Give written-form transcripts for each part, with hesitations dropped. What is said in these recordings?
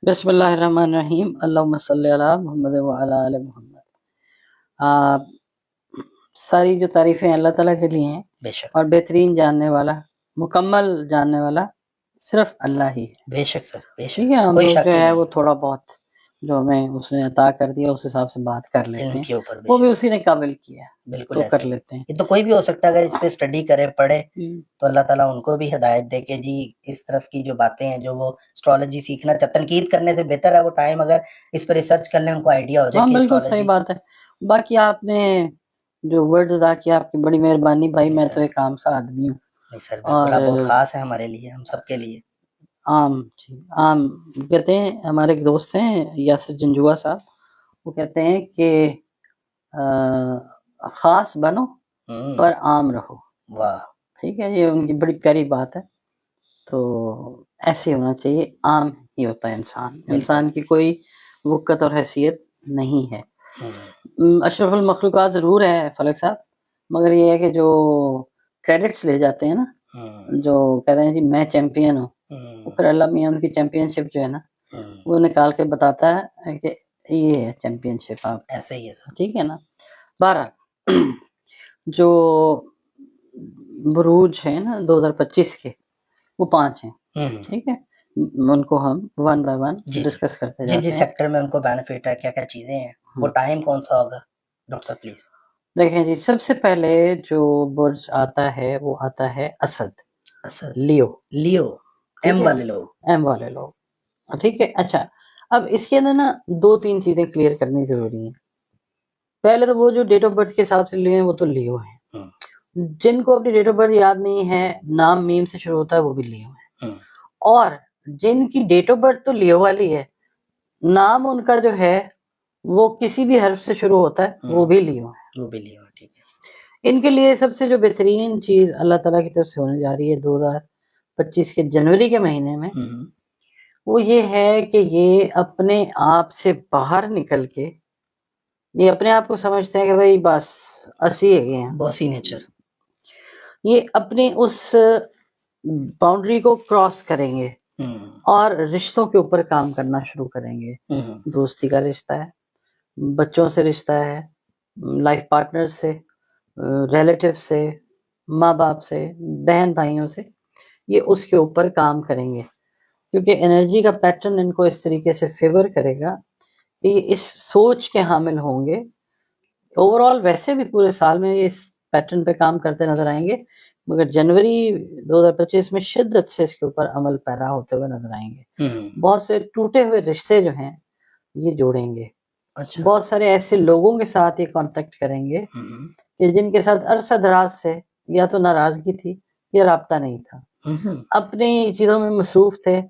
بسم اللہ الرحمن الرحیم، اللہم صلی علی محمد وعلی آل محمد۔ ساری جو تعریفیں اللہ تعالیٰ کے لیے ہیں، بے شک اور بہترین جاننے والا، مکمل جاننے والا صرف اللہ ہی ہے۔ بے شک سر، بے شک، ٹھیک ہے، ہم کوئی لوگ شک جو ہی ہے نہیں وہ تھوڑا بہت جو ہمیں اس نے عطا کر دیا اس حساب سے بات کر لیتے علم ہیں، کے اوپر، بے وہ بھی شک اسی نے قابل کیا بالکل تو ایسا کر ہی۔ لیتے ہیں۔ یہ تو کوئی بھی ہو سکتا ہے، اگر اس پہ اسٹڈی کرے پڑھے تو اللہ تعالیٰ ان کو بھی ہدایت دے کہ جی اس طرف کی جو باتیں ہیں، جو وہ اسٹرالوجی سیکھنا چاہتے، تنقید کرنے سے بہتر ہے وہ ٹائم اگر اس پہ ریسرچ کر لیں، ان کو آئیڈیا ہو جائے ہاں کہ بالکل صحیح اسٹرالوجی۔ بات ہے۔ باقی آپ نے جو ورڈ ادا کیا، آپ کی بڑی مہربانی بھائی، نہیں میں سر، تو ایک عام سا آدمی ہوں، نہیں سر، بالکل اور آپ بہت خاص ہیں ہمارے لیے، ہم سب کے لیے۔ عام کہتے ہیں، ہمارے ایک دوست ہیں یاسر جنجوا صاحب، وہ کہتے ہیں کہ خاص بنو پر عام رہو۔ واہ، ٹھیک ہے، یہ ان کی بڑی پیاری بات ہے۔ تو ایسے ہونا چاہیے، عام ہی ہوتا ہے انسان کی کوئی وقت اور حیثیت نہیں ہے۔ اشرف المخلوقات ضرور ہے فلک صاحب، مگر یہ ہے کہ جو کریڈٹس لے جاتے ہیں نا، جو کہتے ہیں جی میں چیمپئن ہوں، پھر اللہ میاں ان کی چیمپئن شپ جو ہے نا وہ نکال کے بتاتا ہے کہ یہ ہے چیمپئن شپ آپ، ایسے ہی ہے سر۔ ٹھیک ہے نا۔ بہرحال جو بروج ہیں نا 2025 کے، وہ 5 ہیں، ٹھیک ہے، ان کو ہم ون بائی ون ڈسکس کرتے جاتے ہیں۔ جس سیکٹر میں ان کو بینیفٹ ہے، کیا کیا چیزیں ہیں، وہ ٹائم کون سا ہوگا ڈاکٹر صاحب پلیز؟ دیکھیں جی، سب سے پہلے جو برج آتا ہے وہ آتا ہے اسد، لیو، ایم والے لوگ، ایم والے لوگ، ٹھیک ہے۔ اچھا، اب اس کے اندر نا 2-3 چیزیں کلیئر کرنی ضروری ہیں۔ پہلے تو وہ جو ڈیٹ آف برتھ کے حساب سے لیو ہیں وہ تو لیو ہیں، جن کو اپنی ڈیٹ آف برتھ یاد نہیں ہے، نام میم سے شروع ہوتا ہے، وہ بھی لیو ہیں، اور جن کی ڈیٹ آف برتھ تو لیو والی ہے، نام ان کا جو ہے وہ کسی بھی حرف سے شروع ہوتا ہے، وہ بھی لیو ہے، وہ بھی لیو، ٹھیک ہے۔ ان کے لیے سب سے جو بہترین چیز اللہ تعالیٰ کی طرف سے ہونے جا رہی ہے 2025 کے جنوری کے مہینے میں، وہ یہ ہے کہ یہ اپنے آپ سے باہر نکل کے، یہ اپنے آپ کو سمجھتے ہیں کہ بھائی بس اسی ہے ہیں، باسی نیچر، یہ اپنے اس باؤنڈری کو کراس کریں گے اور رشتوں کے اوپر کام کرنا شروع کریں گے۔ دوستی کا رشتہ ہے، بچوں سے رشتہ ہے، لائف پارٹنر سے، ریلیٹیو سے، ماں باپ سے، بہن بھائیوں سے، یہ اس کے اوپر کام کریں گے، کیونکہ انرجی کا پیٹرن ان کو اس طریقے سے فیور کرے گا کہ یہ اس سوچ کے حامل ہوں گے۔ اوور آل ویسے بھی پورے سال میں یہ اس پیٹرن پہ کام کرتے نظر آئیں گے، مگر جنوری 2025 میں شدت سے اس کے اوپر عمل پیرا ہوتے ہوئے نظر آئیں گے۔ بہت سے ٹوٹے ہوئے رشتے جو ہیں یہ جوڑیں گے، بہت سارے ایسے لوگوں کے ساتھ یہ کانٹیکٹ کریں گے کہ جن کے ساتھ عرصہ دراز سے یا تو ناراضگی تھی یا رابطہ نہیں تھا، اپنی چیزوں میں مصروف تھے،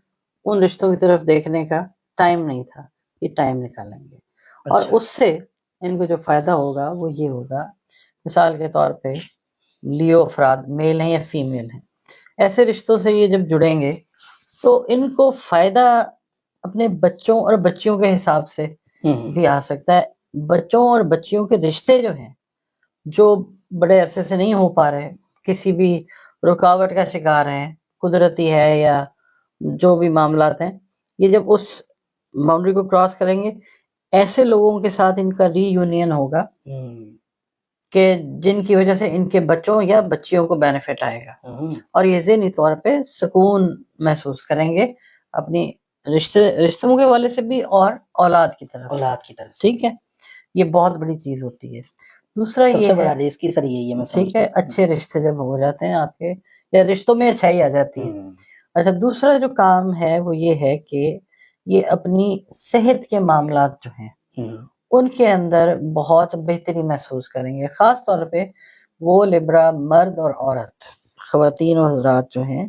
ان رشتوں کی طرف دیکھنے کا ٹائم نہیں تھا، یہ ٹائم نکالیں گے، اور اس سے ان کو جو فائدہ ہوگا وہ یہ ہوگا، مثال کے طور پہ لیو افراد میل ہیں یا فیمیل ہیں، ایسے رشتوں سے یہ جب جڑیں گے تو ان کو فائدہ اپنے بچوں اور بچیوں کے حساب سے بھی آ سکتا ہے۔ بچوں اور بچیوں کے رشتے جو ہیں، جو بڑے عرصے سے نہیں ہو پا رہے، کسی بھی رکاوٹ کا شکار ہیں، قدرتی ہے یا جو بھی معاملات ہیں، یہ جب اس باؤنڈری کو کراس کریں گے، ایسے لوگوں کے ساتھ ان کا ری یونین ہوگا کہ جن کی وجہ سے ان کے بچوں یا بچیوں کو بینیفٹ آئے گا، اور یہ ذہنی طور پہ سکون محسوس کریں گے اپنی رشتوں کے والے سے بھی اور اولاد کی طرف، ٹھیک ہے، یہ بہت بڑی چیز ہوتی ہے۔ دوسرا یہ ہے، اس کی سر یہی ہے، میں ٹھیک ہے، اچھے رشتے جب ہو جاتے ہیں آپ کے، یا رشتوں میں اچھائی آ جاتی ہے۔ اچھا، دوسرا جو کام ہے وہ یہ ہے کہ یہ اپنی صحت کے معاملات جو ہیں ان کے اندر بہت بہتری محسوس کریں گے، خاص طور پہ وہ لبرا مرد اور عورت، خواتین اور حضرات جو ہیں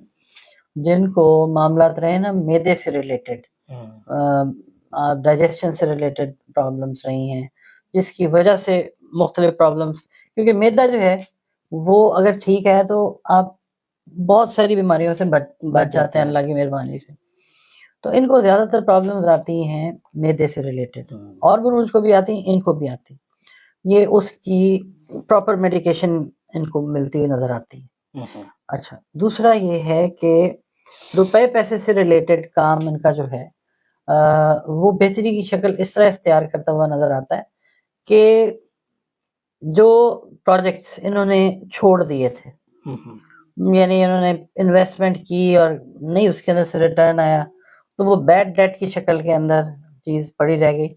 جن کو معاملات رہے نا معدے سے ریلیٹڈ، ڈائجسشن سے ریلیٹڈ پرابلمس رہی ہیں، جس کی وجہ سے مختلف پرابلمس، کیونکہ معدہ جو ہے وہ اگر ٹھیک ہے تو آپ بہت ساری بیماریوں سے بچ جاتے ہیں اللہ کی مہربانی سے۔ تو ان کو زیادہ تر پرابلمز آتی ہیں معدے سے ریلیٹڈ، اور بروج کو بھی آتی ہیں، ان کو بھی آتی ہیں، یہ اس کی پراپر میڈیکیشن ان کو ملتی ہوئی نظر آتی ہے۔ اچھا، دوسرا یہ ہے کہ روپے پیسے سے ریلیٹڈ کام ان کا جو ہے وہ بہتری کی شکل اس طرح اختیار کرتا ہوا نظر آتا ہے کہ جو پروجیکٹس انہوں نے چھوڑ دیے تھے، یعنی انہوں نے انویسٹمنٹ کی اور نہیں اس کے اندر سے ریٹرن آیا، تو وہ بیڈ ڈیٹ کی شکل کے اندر چیز پڑی رہ گئی.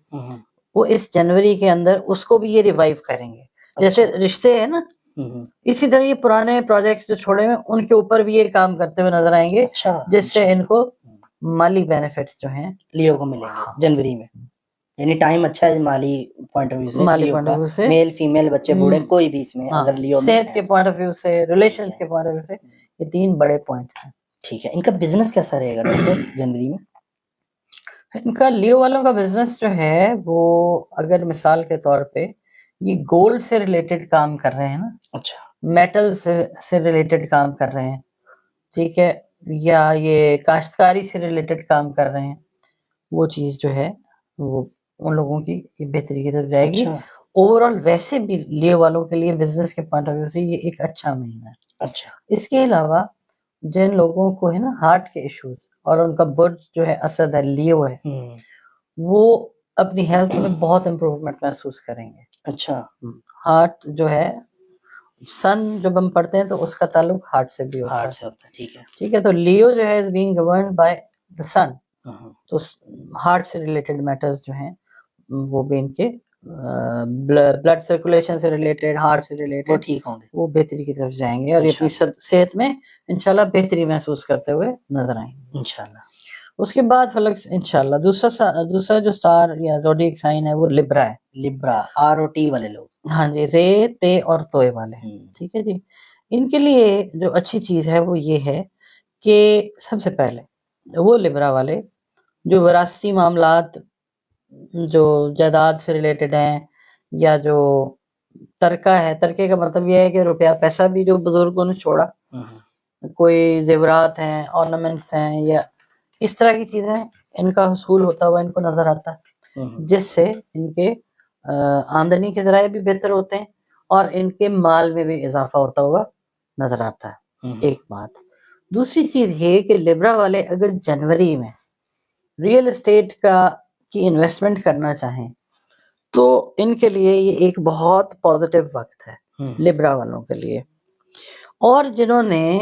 وہ اس جنوری کے اندر اس کو بھی یہ ریوائیو کریں گے. جیسے رشتے ہیں نا، اسی طرح یہ پرانے پروجیکٹس جو چھوڑے ہوئے ان کے اوپر بھی یہ کام کرتے ہوئے نظر آئیں گے، جس سے ان کو مالی بینیفٹس جو ہیں لیو کو ملیں گے جنوری میں. یعنی ٹائم اچھا ہے مالی پوائنٹ آف ویو سے، مالی پوائنٹ آف ویو سے، میل فیمیل بچے بوڑھے کوئی بھی اس میں اگر لیو میں صحت کے پوائنٹ آف ویو سے، ریلیشنز کے پوائنٹ آف ویو سے، یہ 3 بڑے پوائنٹس ہیں. ٹھیک ہے. ان کا بزنس کیسا رہے گا ڈاکٹر صاحب جنوری میں؟ ان کا لیو والوں کا بزنس جو ہے وہ اگر مثال کے طور پہ یہ گولڈ سے ریلیٹڈ کام کر رہے ہیں نا، اچھا، میٹل سے ریلیٹڈ کام کر رہے ہیں، ٹھیک ہے، یا یہ کاشتکاری سے ریلیٹڈ کام کر رہے ہیں، وہ چیز جو ہے وہ ان لوگوں کی بہتری کی طرف جائے گی. اوور آل ویسے بھی لیو والوں کے لیے بزنس کے پوائنٹ آف ویو سے یہ ایک اچھا مہینہ ہے. اچھا. اس کے علاوہ جن لوگوں کو ہے نا ہارٹ کے ایشوز اور ان کا برج جو ہے اسد ہے، لیو ہے، وہ اپنی ہیلتھ میں بہت امپروومنٹ محسوس کریں گے. اچھا. ہارٹ جو ہے، سن جب ہم پڑھتے ہیں تو اس کا تعلق ہارٹ سے بھی ہوتا ہے. ٹھیک ہے. ٹھیک ہے، تو لیو جو ہے is being governed by the sun, تو ہارٹ سے ریلیٹڈ میٹرز جو ہیں وہ بھی ان کے بلڈ سرکولیشن سے ریلیٹڈ، ہارٹ سے ریلیٹڈ، وہ ٹھیک ہوں گے، وہ بہتری کی طرف جائیں گے اور یہ اپنی صحت میں انشاءاللہ بہتری محسوس کرتے ہوئے نظر آئیں گے انشاءاللہ. اس کے بعد فلک انشاءاللہ دوسرا جو سٹار یا زوڈیک سائن ہے وہ لبرا ہے. لبرا ROT والے لوگ، ہاں جی، رے تے اور توئے والے. ٹھیک ہے جی. ان کے لیے جو اچھی چیز ہے وہ یہ ہے کہ سب سے پہلے وہ لبرا والے جو وراثتی معاملات، جو جائیداد سے ریلیٹڈ ہیں، یا جو ترکہ ہے، ترکے کا مطلب یہ ہے کہ روپیہ پیسہ بھی جو بزرگوں نے چھوڑا، کوئی زیورات ہیں، آرنامنٹس ہیں، یا اس طرح کی چیزیں ان کا حصول ہوتا ہوا ان کو نظر آتا ہے، جس سے ان کے آمدنی کے ذرائع بھی بہتر ہوتے ہیں اور ان کے مال میں بھی اضافہ ہوتا ہوا نظر آتا ہے. ایک بات. دوسری چیز یہ کہ لبرا والے اگر جنوری میں ریئل اسٹیٹ کی انویسٹمنٹ کرنا چاہیں تو ان کے لیے یہ ایک بہت پازیٹیو وقت ہے لبرا والوں کے لیے. اور جنہوں نے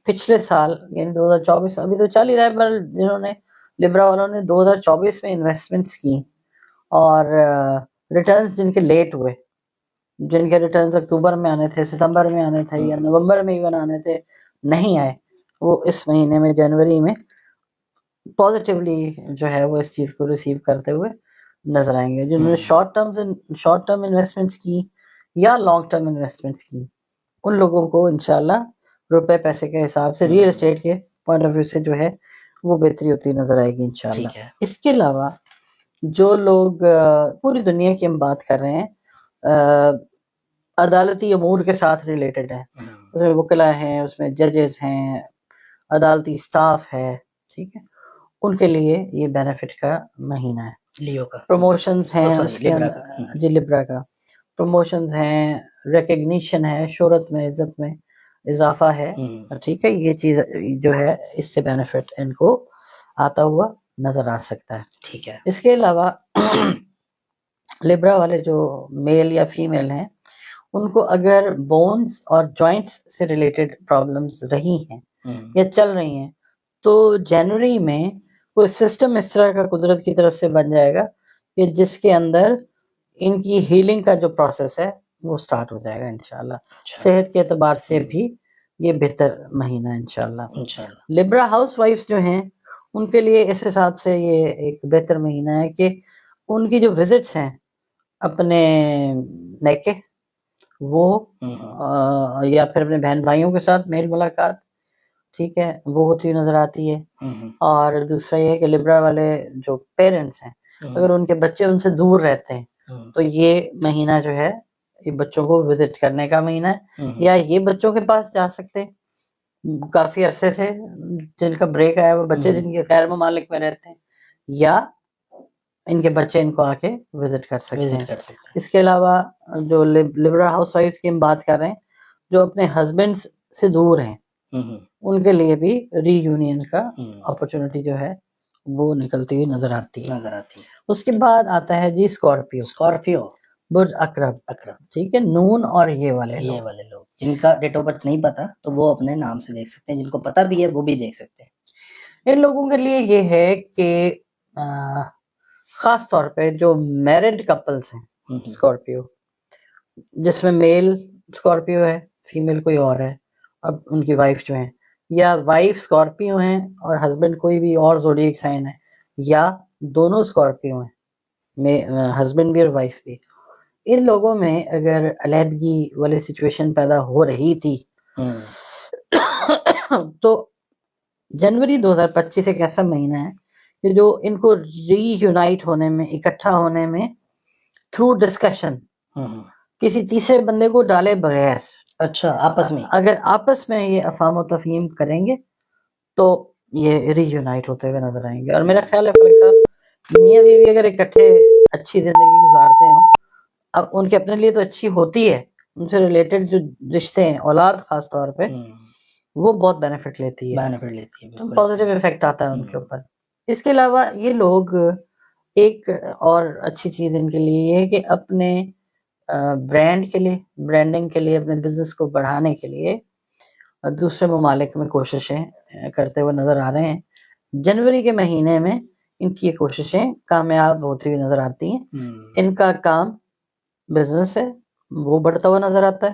پچھلے سال یعنی 2024 ابھی تو چل ہی رہا ہے، پر جنہوں نے لبرا والوں نے 2024 میں انویسٹمنٹس کی اور ریٹرنز جن کے لیٹ ہوئے، جن کے ریٹرنز اکتوبر میں آنے تھے، ستمبر میں آنے تھے، یا نومبر میں ایون آنے تھے، نہیں آئے، وہ اس مہینے میں جنوری میں پازیٹیولی جو ہے وہ اس چیز کو ریسیو کرتے ہوئے نظر آئیں گے. جنہوں نے شارٹ ٹرم انویسٹمنٹس کی یا لانگ ٹرم انویسٹمنٹس کی، ان لوگوں کو انشاءاللہ روپے پیسے کے حساب سے ریئل اسٹیٹ کے پوائنٹ آف ویو سے جو ہے وہ بہتری ہوتی نظر آئے گی انشاءاللہ. اس کے علاوہ جو لوگ پوری دنیا کی ہم بات کر رہے ہیں عدالتی امور کے ساتھ ریلیٹڈ ہیں، اس میں وکلا ہیں، اس میں ججز ہیں، عدالتی سٹاف ہے، ٹھیک ہے، ان کے لیے یہ بینیفٹ کا مہینہ ہے. لیو کا پروموشنز ہیں اس کے اندر، جی لبرا کا پروموشنز ہیں، ریکگنیشن ہے، شہرت میں، عزت میں اضافہ ہے. ٹھیک ہے، یہ چیز جو ہے اس سے بینیفٹ ان کو آتا ہوا نظر آ سکتا ہے. ٹھیک ہے. اس کے علاوہ لبرا والے جو میل یا فیمیل ہیں ان کو اگر بونز اور جوائنٹس سے ریلیٹڈ پرابلمز رہی ہیں یا چل رہی ہیں تو جنوری میں کوئی سسٹم اس طرح کا قدرت کی طرف سے بن جائے گا کہ جس کے اندر ان کی ہیلنگ کا جو پروسیس ہے وہ سٹارٹ ہو جائے گا انشاءاللہ. صحت کے اعتبار سے بھی یہ بہتر مہینہ انشاءاللہ. لبرا ہاؤس وائفز جو ہیں ان کے لیے اس حساب سے یہ ایک بہتر مہینہ ہے کہ ان کی جو وزٹس ہیں اپنے نیکے وہ یا پھر اپنے بہن بھائیوں کے ساتھ میل ملاقات، ٹھیک ہے، وہ ہوتی نظر آتی ہے. اور دوسرا یہ ہے کہ لبرا والے جو پیرنٹس ہیں اگر ان کے بچے ان سے دور رہتے ہیں تو یہ مہینہ جو ہے یہ بچوں کو وزٹ کرنے کا مہینہ ہے، یا یہ بچوں کے پاس جا سکتے کافی عرصے سے جن کا بریک آیا وہ بچے جن کے غیر ممالک میں رہتے ہیں، یا ان کے بچے ان کو آ کے وزٹ کر سکتے ہیں. اس کے علاوہ جو لبرا ہاؤس وائفز کی ہم بات کر رہے ہیں جو اپنے ہسبینڈ سے دور ہیں ان کے لیے بھی ری یونین کا اپرچونٹی جو ہے وہ نکلتی ہوئی نظر آتی ہے. نظر آتی ہے. اس کے بعد آتا ہے جی اسکارپیو برج اقرب. ٹھیک ہے, نون اور یہ والے لوگ جن کا ڈیٹ آف برتھ نہیں پتا تو وہ اپنے نام سے دیکھ سکتے ہیں, جن کو پتا بھی ہے وہ بھی دیکھ سکتے ہیں. ان لوگوں کے لیے یہ ہے کہ خاص طور پہ جو میرڈ کپلس ہیں اسکارپیو, جس میں میل اسکارپیو ہے, فیمیل کوئی اور ہے, اب ان کی وائف جو ہیں, یا وائف اسکارپیو ہیں اور ہسبینڈ کوئی بھی اور زوڈیک سائن ہے, یا دونوں اسکارپیو ہیں, ہسبینڈ بھی اور وائف بھی. ان لوگوں میں اگر علیحدگی والی سچویشن پیدا ہو رہی تھی تو جنوری 2025 ایک ایسا مہینہ ہے کہ جو ان کو ری یونائٹ ہونے میں, اکٹھا ہونے میں تھرو ڈسکشن, کسی تیسرے بندے کو ڈالے بغیر, اچھا آپس میں, اگر آپس میں یہ افہام و تفہیم کریں گے تو یہ ری یونائٹ ہوتے ہوئے نظر آئیں گے. اور میرا خیال ہے فلک صاحب, میاں بیوی اگر اکٹھے اچھی زندگی گزارتے ہوں, اب ان کے اپنے لیے تو اچھی ہوتی ہے, ان سے ریلیٹڈ جو رشتے ہیں, اولاد خاص طور پہ, وہ بہت بینیفٹ لیتی ہے, پازیٹیو افیکٹ آتا ہے ان کے اوپر. اس کے علاوہ یہ لوگ ایک اور اچھی چیز ان کے لیے یہ ہے کہ اپنے برانڈ کے لیے, برانڈنگ کے لیے, اپنے بزنس کو بڑھانے کے لیے دوسرے ممالک میں کوششیں کرتے ہوئے نظر آ رہے ہیں. جنوری کے مہینے میں ان کی یہ کوششیں کامیاب ہوتی ہوئی نظر آتی ہیں. ان کا کام بزنس ہے وہ بڑھتا ہوا نظر آتا ہے,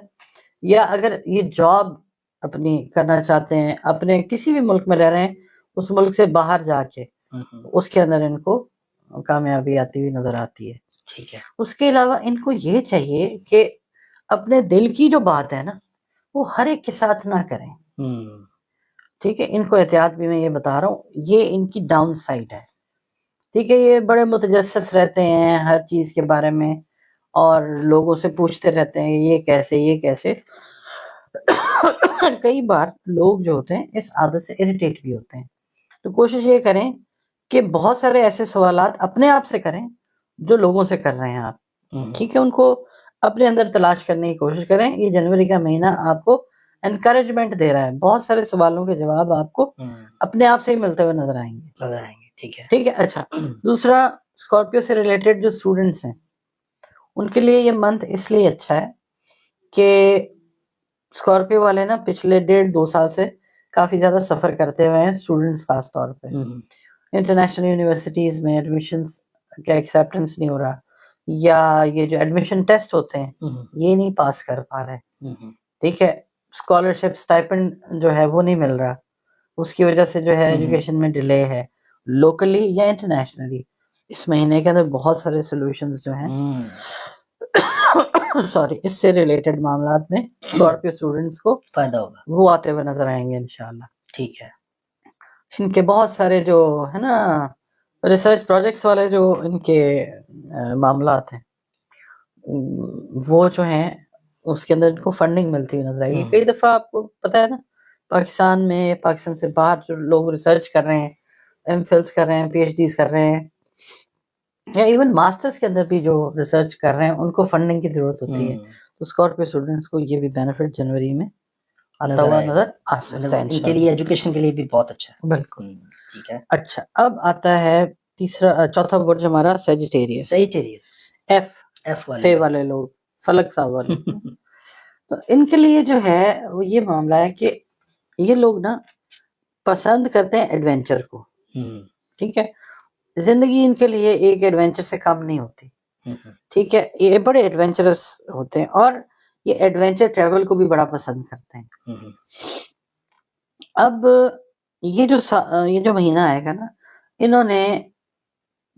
یا اگر یہ جاب اپنی کرنا چاہتے ہیں, اپنے کسی بھی ملک میں رہ رہے ہیں, اس ملک سے باہر جا کے اس کے اندر ان کو کامیابی آتی ہوئی نظر آتی ہے. ٹھیک ہے. اس کے علاوہ ان کو یہ چاہیے کہ اپنے دل کی جو بات ہے نا وہ ہر ایک کے ساتھ نہ کریں. ٹھیک ہے, ان کو احتیاط بھی میں یہ بتا رہا ہوں, یہ ان کی ڈاؤن سائڈ ہے. ٹھیک ہے, یہ بڑے متجسس رہتے ہیں ہر چیز کے بارے میں, اور لوگوں سے پوچھتے رہتے ہیں یہ کیسے یہ کیسے. کئی بار لوگ جو ہوتے ہیں اس عادت سے اریٹیٹ بھی ہوتے ہیں. تو کوشش یہ کریں کہ بہت سارے ایسے سوالات اپنے آپ سے کریں جو لوگوں سے کر رہے ہیں آپ. ٹھیک ہے, ان کو اپنے اندر تلاش کرنے کی کوشش کریں. یہ جنوری کا مہینہ آپ کو انکریجمنٹ دے رہا ہے, بہت سارے سوالوں کے جواب آپ کو اپنے آپ سے ہی ملتے ہوئے نظر آئیں گے. ٹھیک ہے. اچھا, دوسرا اسکارپیو سے ریلیٹڈ جو اسٹوڈنٹس ہیں ان کے لیے یہ منتھ اس لیے اچھا ہے کہ اسکارپیو والے نا پچھلے 1.5-2 سال سے کافی زیادہ سفر کرتے ہوئے ہیں, اسٹوڈنٹس خاص طور پہ. انٹرنیشنل یونیورسٹیز میں ایڈمیشنز کا ایکسیپٹنس نہیں ہو رہا, یا یہ جو ایڈمیشن ٹیسٹ ہوتے ہیں یہ نہیں پاس کر پا رہے. ٹھیک ہے, اسکالرشپ اسٹائپنڈ جو ہے وہ نہیں مل رہا, اس کی وجہ سے جو ہے ایجوکیشن میں ڈیلے ہے, لوکلی یا انٹرنیشنلی. اس مہینے کے اندر بہت سارے سولوشنز جو ہیں سوری اس سے ریلیٹڈ معاملات میں اسکارپیو اسٹوڈنٹس کو فائدہ ہوگا, وہ آتے ہوئے نظر آئیں گے انشاءاللہ. ٹھیک ہے. ان کے بہت سارے جو ہے نا ریسرچ پروجیکٹس والے جو ان کے معاملات ہیں وہ جو ہیں اس کے اندر ان کو فنڈنگ ملتی ہوئی نظر آئے گی. کئی دفعہ آپ کو پتہ ہے نا, پاکستان میں, پاکستان سے باہر جو لوگ ریسرچ کر رہے ہیں, ایم فلس کر رہے ہیں, پی ایچ ڈیز کر رہے ہیں, یا ایون ماسٹرز کے اندر بھی جو ریسرچ کر رہے ہیں, ان کو فنڈنگ کی ضرورت ہوتی ہے. تو اسکارپیو اسٹوڈنٹس کو یہ بھی بینیفٹ جنوری میں آتا ہوا نظر آ سکتا ہے. ان کے لیے ایجوکیشن کے لیے بھی بہت اچھا ہے. بالکل. ٹھیک ہے. اچھا, اب آتا ہے چوتھا برج ہمارا سیجیٹیریس. ایف والے لوگ, فلک صاحب والے. تو ان کے لیے جو ہے وہ یہ معاملہ ہے کہ یہ لوگ نا پسند کرتے ہیں ایڈونچر کو. ٹھیک ہے, زندگی ان کے لیے ایک ایڈونچر سے کم نہیں ہوتی. ٹھیک ہے, یہ بڑے ایڈونچرس ہوتے ہیں اور یہ ایڈونچر ٹریول کو بھی بڑا پسند کرتے ہیں. اب یہ جو مہینہ آئے گا نا, انہوں نے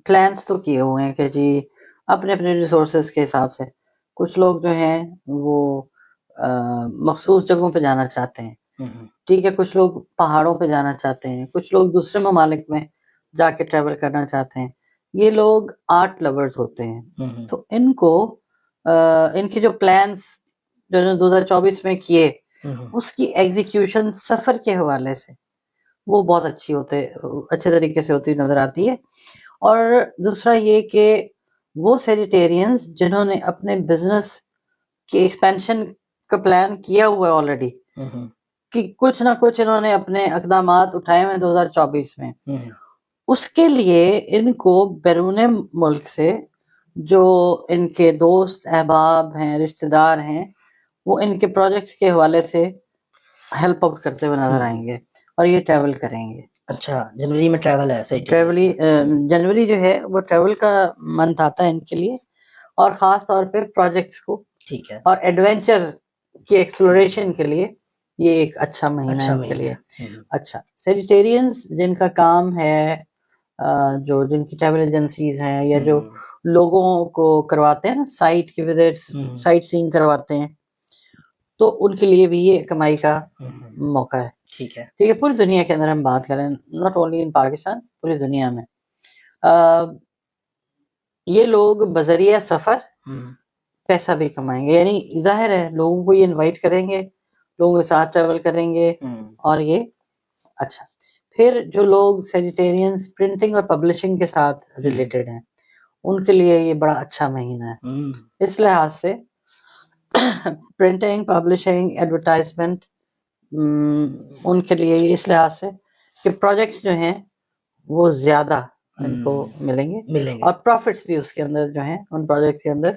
پلانس تو کیے ہوئے ہیں کہ جی اپنے اپنے ریسورسز کے حساب سے, کچھ لوگ جو ہیں وہ مخصوص جگہوں پہ جانا چاہتے ہیں. ٹھیک ہے, کچھ لوگ پہاڑوں پہ جانا چاہتے ہیں, کچھ لوگ دوسرے ممالک میں جا کے ٹریول کرنا چاہتے ہیں. یہ لوگ آرٹ لورز ہوتے ہیں, تو ان کو ان کے جو پلانس جو 2024 میں کیے اس کی ایگزیکیوشن سفر کے حوالے سے وہ بہت اچھے طریقے سے ہوتی نظر آتی ہے. اور دوسرا یہ کہ وہ سیجیٹیرینز جنہوں نے اپنے بزنس کی ایکسپینشن کا پلان کیا ہوا ہے آلریڈی, کہ کچھ نہ کچھ انہوں نے اپنے اقدامات اٹھائے ہوئے 2024 میں, اس کے لیے ان کو بیرون ملک سے جو ان کے دوست احباب ہیں، رشتہ دار ہیں، وہ ان کے پروجیکٹس کے حوالے سے ہیلپ آؤٹ کرتے ہوئے نظر آئیں گے اور یہ ٹریول کریں گے. اچھا جنوری میں ٹریول ہے؟ جنوری جو ہے وہ ٹریول کا منتھ آتا ہے ان کے لیے، اور خاص طور پہ پروجیکٹس کو ٹھیک ہے اور ایڈونچر کی ایکسپلوریشن کے لیے یہ ایک اچھا مہینہ ہے ان کے لیے. اچھا، سیجیٹیرینز جن کا کام ہے جو جن کی ٹریول ایجنسیز ہیں یا جو لوگوں کو کرواتے ہیں نا سائٹ کی وزٹس، سائٹ سینگ کرواتے ہیں، تو ان کے لیے بھی یہ کمائی کا موقع ہے. ٹھیک ہے ٹھیک ہے. پوری دنیا کے اندر ہم بات کریں، ناٹ اونلی ان پاکستان، پوری دنیا میں یہ لوگ بذریعہ سفر پیسہ بھی کمائیں گے. یعنی ظاہر ہے لوگوں کو یہ انوائٹ کریں گے، لوگوں کے ساتھ ٹریول کریں گے، اور یہ اچھا. پھر جو لوگ سیجیٹیرینز پرنٹنگ اور پبلشنگ کے ساتھ ریلیٹڈ ہیں، ان کے لیے یہ بڑا اچھا مہینہ ہے اس لحاظ سے. پرنٹنگ، پبلشنگ، ایڈورٹائزمنٹ، ان کے لیے یہ اس لحاظ سے کہ پروجیکٹس جو ہیں وہ زیادہ ان کو ملیں گے، اور پروفٹس بھی اس کے اندر جو ہیں ان پروجیکٹ کے اندر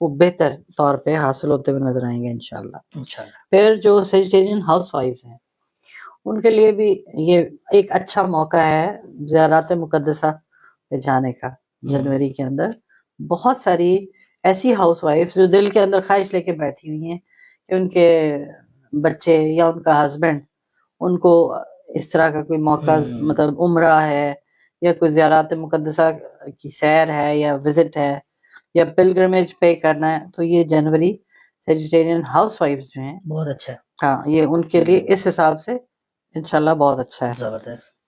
وہ بہتر طور پہ حاصل ہوتے ہوئے نظر آئیں گے انشاءاللہ. پھر جو سیجیٹیرین ہاؤس وائفز ہیں ان کے لیے بھی یہ ایک اچھا موقع ہے زیارات مقدسہ پہ جانے کا. جنوری کے اندر بہت ساری ایسی ہاؤس وائفز جو دل کے اندر خواہش لے کے بیٹھی ہوئی ہیں کہ ان کے بچے یا ان کا ہسبینڈ ان کو اس طرح کا کوئی موقع، مطلب عمرہ ہے یا کوئی زیارات مقدسہ کی سیر ہے یا وزٹ ہے یا پلگرمیج پے کرنا ہے، تو یہ جنوری سیجیٹیرین ہاؤس وائفز جو ہیں بہت اچھا. ہاں، یہ ان کے لیے اس حساب سے انشاءاللہ بہت اچھا ہے. زبردست.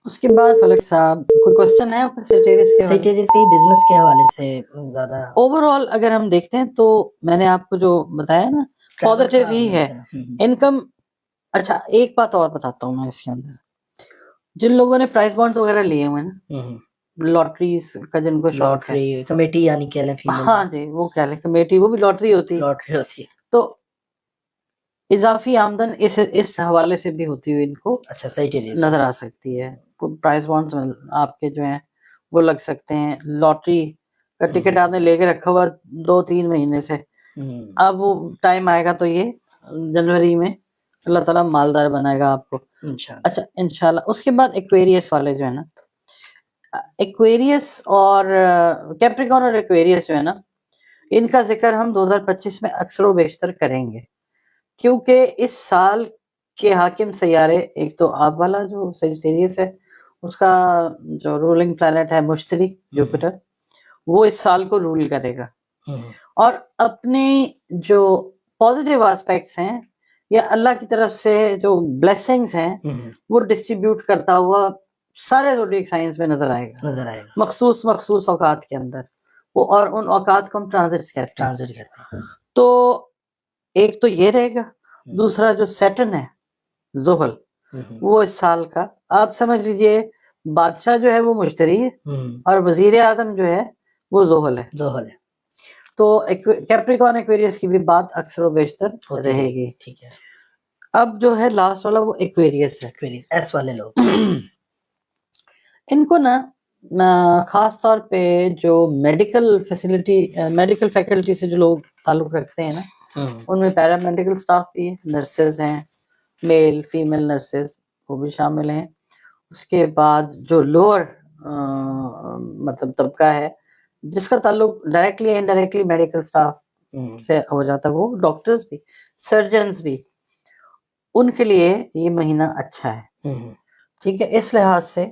اس کے بعد فلک صاحب کوئی کوشچن ہے سیجیٹیرینز کے بزنس کے حوالے سے زیادہ اوور آل اگر ہم دیکھتے ہیں تو میں نے آپ کو جو بتایا نا پازیٹیو ہی ہے انکم. اچھا ایک بات اور بتاتا ہوں میں اس کے اندر، جن لوگوں نے پرائز بانڈز وغیرہ لیے ہوئے ہیں نا، لاٹریز کا جن کو شوق ہے، کمیٹی یعنی کہہ لیں ہاں جی وہ کہہ لیں کمیٹی، وہ بھی لاٹری ہوتی ہے تو اضافی آمدن اس حوالے سے بھی ہوتی ہوئی ان کو اچھا صحیح نظر آ سکتی ہے. پرائز بانڈز آپ کے جو ہیں وہ لگ سکتے ہیں. لاٹری کا ٹکٹ آپ نے لے کے رکھا ہوا 2-3 مہینے سے، اب وہ ٹائم آئے گا تو یہ جنوری میں اللہ تعالیٰ مالدار بنائے گا آپ کو. اچھا انشاءاللہ. اس کے بعد ایکویریس والے جو ہے نا، ایکویریس اور کیپریکون اور ایکویریس جو ہے نا، ان کا ذکر ہم 2025 میں اکثر و بیشتر کریں گے، کیونکہ اس سال کے حاکم سیارے ایک تو آپ والا جو سیجیٹیریس ہے اس کا جو رولنگ پلانٹ ہے مشتری جوپیٹر، وہ اس سال کو رول کرے گا، اور اپنے جو پازیٹیو آسپیکٹس ہیں یا اللہ کی طرف سے جو بلیسنگز ہیں وہ ڈسٹریبیوٹ کرتا ہوا سارے زوڈیک سائنس میں نظر آئے گا مخصوص اوقات کے اندر وہ، اور ان اوقات کو ہم ٹرانزٹس کہتے ہیں. تو ایک تو یہ رہے گا. دوسرا جو سیٹرن ہے زحل، وہ اس سال کا آپ سمجھ لیجئے بادشاہ جو ہے وہ مشتری ہے اور وزیر اعظم جو ہے وہ زحل ہے. تو کیپریکون ایکویریس کی بھی بات اکثر و بیشتر رہے گی. ٹھیک ہے. اب جو ہے لاسٹ والا وہ ایکویریس ہے. ایس والے لوگ ان کو نا خاص طور پہ جو میڈیکل فیکلٹی سے جو لوگ تعلق رکھتے ہیں نا، ان میں پیرا میڈیکل سٹاف بھی ہے، نرسز ہیں، میل فیمیل نرسز وہ بھی شامل ہیں. اس کے بعد جو لوور مطلب طبقہ ہے جس کا تعلق ڈائریکٹلی انڈائریکٹلی میڈیکل سٹاف سے ہو جاتا ہے، وہ ڈاکٹرز بھی، سرجنز بھی، ان کے لیے یہ مہینہ اچھا ہے. ٹھیک ہے. اس لحاظ سے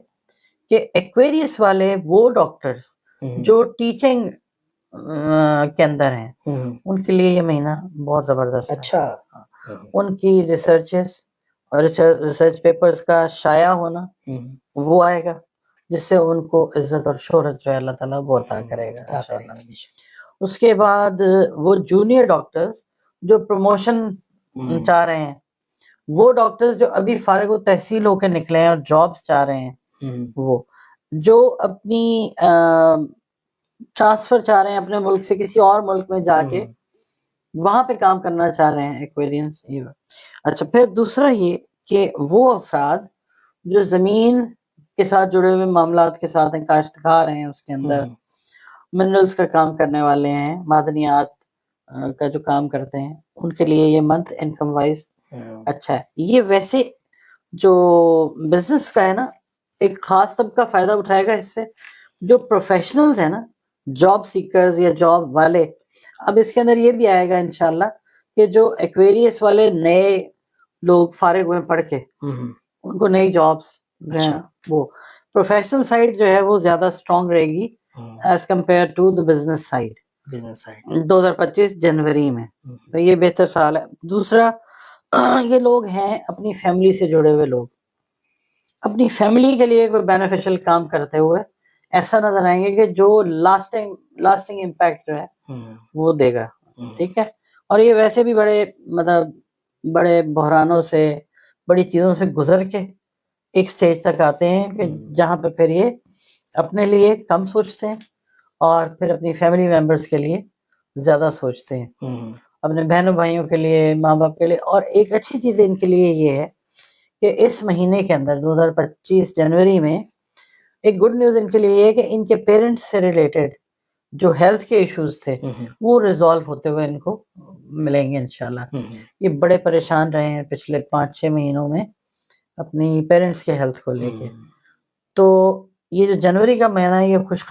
کہ ایکویریس والے وہ ڈاکٹرز جو ٹیچنگ کے اندر ہیں ان کے لیے یہ مہینہ بہت زبردست ہے. اچھا. ان کی ریسرچ پیپرز کا شائع ہونا وہ آئے گا، جس سے ان کو عزت اور شہرت جو ہے اللہ تعالیٰ وہ عطا کرے گا. اس کے بعد وہ جونیئر ڈاکٹرز جو پروموشن چاہ رہے ہیں، وہ ڈاکٹرز جو ابھی فارغ التحصیل ہو کے نکلے ہیں اور جابس چاہ رہے ہیں، وہ جو اپنی ٹرانسفر چاہ رہے ہیں اپنے ملک سے کسی اور ملک میں جا کے وہاں پہ کام کرنا چاہ رہے ہیں، ایکویرینس. اچھا پھر دوسرا یہ کہ وہ افراد جو زمین کے ساتھ جڑے ہوئے معاملات کے ساتھ ہیں, کاشتکار ہیں, اس کے اندر منرلس کا کام کرنے والے ہیں, معدنیات کا جو کام کرتے ہیں, ان کے لیے یہ منتھ انکم وائز اچھا ہے. یہ ویسے جو بزنس کا ہے نا, ایک خاص طبقہ فائدہ اٹھائے گا اس سے, جو پروفیشنلز ہیں نا, جاب سیکرز یا جاب والے. اب اس کے اندر یہ بھی آئے گا انشاءاللہ کہ جو ایکویریس والے نئے لوگ فارغ ہوئے پڑھ کے, ان کو نئی جابس جو ہیں وہ پروفیشنل سائڈ جو ہے وہ زیادہ اسٹرانگ رہے گی as compared to the business side. 2025 جنوری میں تو یہ بہتر سال ہے. دوسرا یہ لوگ ہیں اپنی فیملی سے جڑے ہوئے لوگ, اپنی فیملی کے لیے کوئی بینیفیشل کام کرتے ہوئے ایسا نظر آئیں گے کہ جو لاسٹنگ امپیکٹ جو ہے وہ دے گا. ٹھیک ہے. اور یہ ویسے بھی بڑے بحرانوں سے, بڑی چیزوں سے گزر کے ایک سٹیج تک آتے ہیں کہ جہاں پہ پھر یہ اپنے لیے کم سوچتے ہیں اور پھر اپنی فیملی ممبرس کے لیے زیادہ سوچتے ہیں, اپنے بہنوں بھائیوں کے لیے, ماں باپ کے لیے. اور ایک اچھی چیز ان کے لیے یہ ہے کہ اس مہینے کے اندر 2025 جنوری میں ایک گڈ نیوز ان کے لیے یہ ہے کہ ان کے پیرنٹس سے ریلیٹڈ جو ہیلتھ کے ایشوز تھے وہ ریزالو ہوتے ہوئے ان کو ملیں گے انشاءاللہ. یہ بڑے پریشان رہے ہیں پچھلے 5-6 مہینوں میں اپنی پیرنٹس کے ہیلتھ کو لے کے. تو یہ جو جنوری کا مہینہ ہے یہ خوشخبری